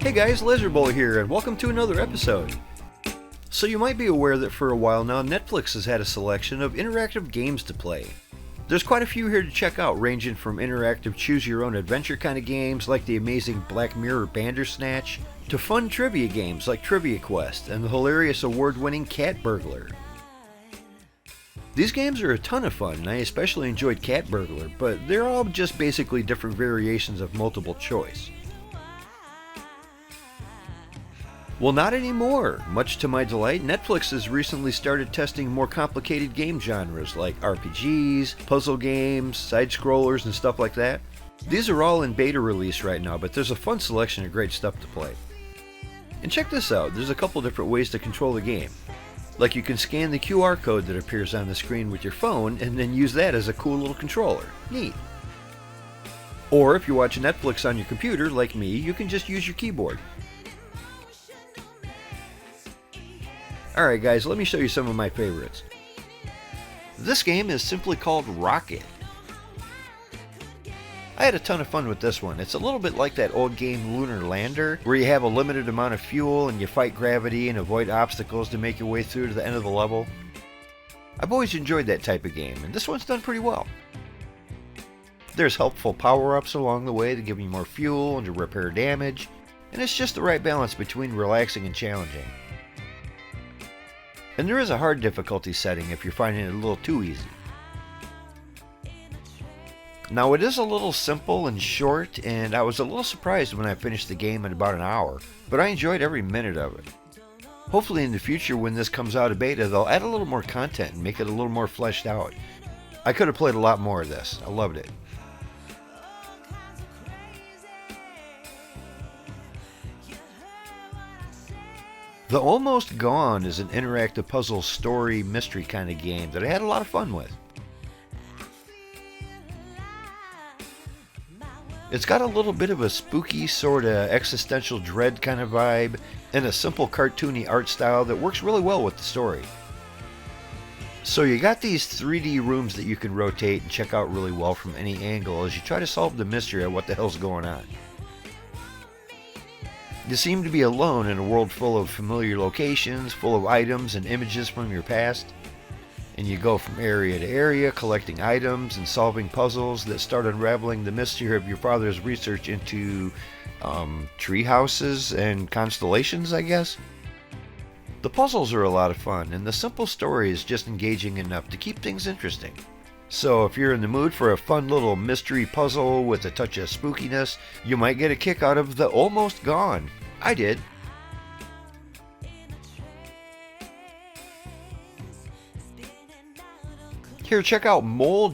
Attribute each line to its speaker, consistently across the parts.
Speaker 1: Hey guys, Lazerbolt here, and welcome to another episode. So you might be aware that for a while now, Netflix has had a selection of interactive games to play. There's quite a few here to check out, ranging from interactive choose-your-own-adventure kind of games like the amazing Black Mirror Bandersnatch, to fun trivia games like Trivia Quest and the hilarious award-winning Cat Burglar. These games are a ton of fun, and I especially enjoyed Cat Burglar, but they're all just basically different variations of multiple choice. Well, not anymore. Much to my delight, Netflix has recently started testing more complicated game genres like RPGs, puzzle games, side-scrollers, and stuff like that. These are all in beta release right now, but there's a fun selection of great stuff to play. And check this out, there's a couple different ways to control the game. Like you can scan the QR code that appears on the screen with your phone and then use that as a cool little controller. Neat. Or if you watch Netflix on your computer, like me, you can just use your keyboard. Alright guys, let me show you some of my favorites. This game is simply called Rocket. I had a ton of fun with this one. It's a little bit like that old game Lunar Lander, where you have a limited amount of fuel and you fight gravity and avoid obstacles to make your way through to the end of the level. I've always enjoyed that type of game, and this one's done pretty well. There's helpful power-ups along the way to give you more fuel and to repair damage, and it's just the right balance between relaxing and challenging. And there is a hard difficulty setting if you're finding it a little too easy. Now it is a little simple and short, and I was a little surprised when I finished the game in about an hour, but I enjoyed every minute of it. Hopefully in the future when this comes out of beta, they'll add a little more content and make it a little more fleshed out. I could have played a lot more of this. I loved it. The Almost Gone is an interactive puzzle story mystery kind of game that I had a lot of fun with. It's got a little bit of a spooky sort of existential dread kind of vibe and a simple cartoony art style that works really well with the story. So you got these 3D rooms that you can rotate and check out really well from any angle as you try to solve the mystery of what the hell's going on. You seem to be alone in a world full of familiar locations, full of items and images from your past. And you go from area to area collecting items and solving puzzles that start unraveling the mystery of your father's research into tree houses and constellations, I guess. The puzzles are a lot of fun, and the simple story is just engaging enough to keep things interesting. So if you're in the mood for a fun little mystery puzzle with a touch of spookiness, you might get a kick out of The Almost Gone. I did. Here, check out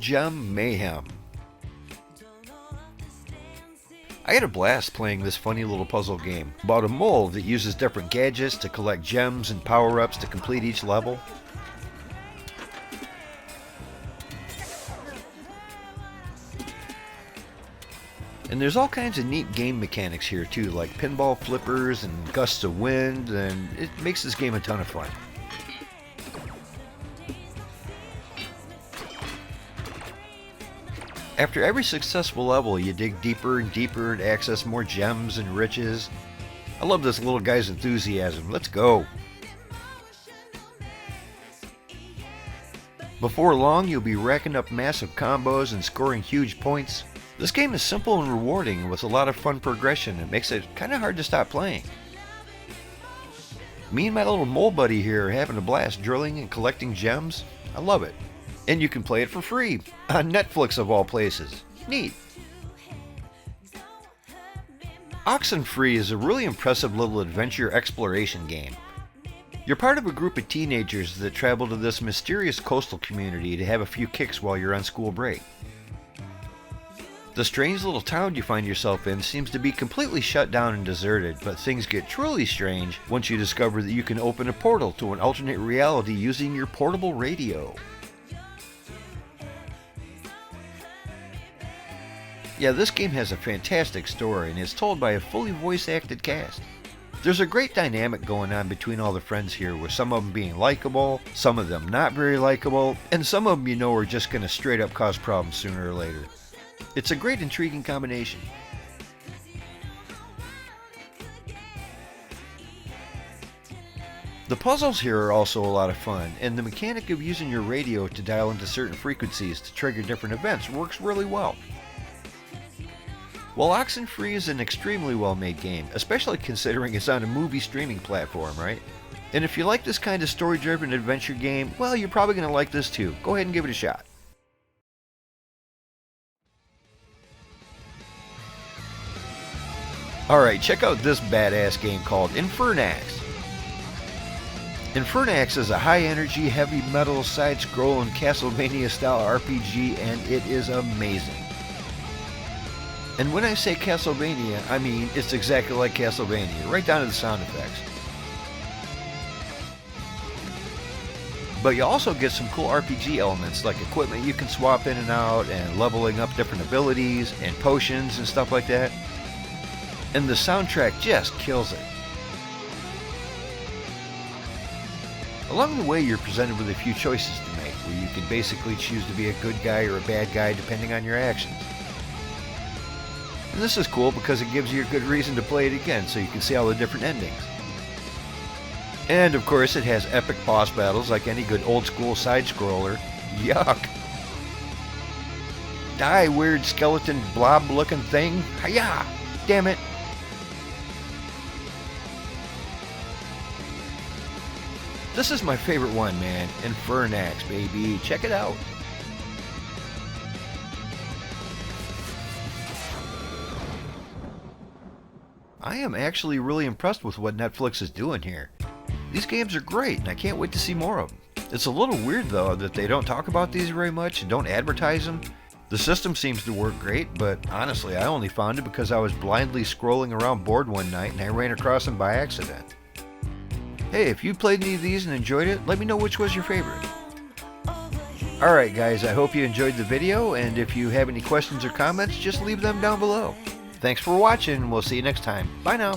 Speaker 1: Gem Mayhem. I had a blast playing this funny little puzzle game about a mole that uses different gadgets to collect gems and power-ups to complete each level. And there's all kinds of neat game mechanics here too, like pinball flippers and gusts of wind, and it makes this game a ton of fun. After every successful level, you dig deeper and deeper to access more gems and riches. I love this little guy's enthusiasm. Let's go! Before long, you'll be racking up massive combos and scoring huge points. This game is simple and rewarding with a lot of fun progression. It makes it kind of hard to stop playing. Me and my little mole buddy here are having a blast drilling and collecting gems. I love it. And you can play it for free on Netflix of all places. Neat. Oxenfree is a really impressive little adventure exploration game. You're part of a group of teenagers that travel to this mysterious coastal community to have a few kicks while you're on school break. The strange little town you find yourself in seems to be completely shut down and deserted, but things get truly strange once you discover that you can open a portal to an alternate reality using your portable radio. Yeah, this game has a fantastic story and is told by a fully voice-acted cast. There's a great dynamic going on between all the friends here, with some of them being likable, some of them not very likable, and some of them you know are just going to straight up cause problems sooner or later. It's a great intriguing combination. The puzzles here are also a lot of fun, and the mechanic of using your radio to dial into certain frequencies to trigger different events works really well. While Oxenfree is an extremely well-made game, especially considering it's on a movie streaming platform, right? And if you like this kind of story-driven adventure game, well, you're probably going to like this too. Go ahead and give it a shot. Alright, check out this badass game called Infernax. Infernax is a high-energy, heavy metal, side-scrolling Castlevania-style RPG, and it is amazing. And when I say Castlevania, I mean it's exactly like Castlevania, right down to the sound effects. But you also get some cool RPG elements like equipment you can swap in and out, and leveling up different abilities, and potions and stuff like that. And the soundtrack just kills it. Along the way, you're presented with a few choices to make, where you can basically choose to be a good guy or a bad guy depending on your actions. And this is cool because it gives you a good reason to play it again so you can see all the different endings. And of course it has epic boss battles like any good old school side-scroller. Yuck! Die, weird skeleton blob looking thing! Hiya! Damn it! This is my favorite one, man. Infernax, baby. Check it out. I am actually really impressed with what Netflix is doing here. These games are great, and I can't wait to see more of them. It's a little weird, though, that they don't talk about these very much and don't advertise them. The system seems to work great, but honestly, I only found it because I was blindly scrolling around bored one night and I ran across them by accident. Hey, if you played any of these and enjoyed it, let me know which was your favorite. Alright guys, I hope you enjoyed the video, and if you have any questions or comments, just leave them down below. Thanks for watching, and we'll see you next time. Bye now.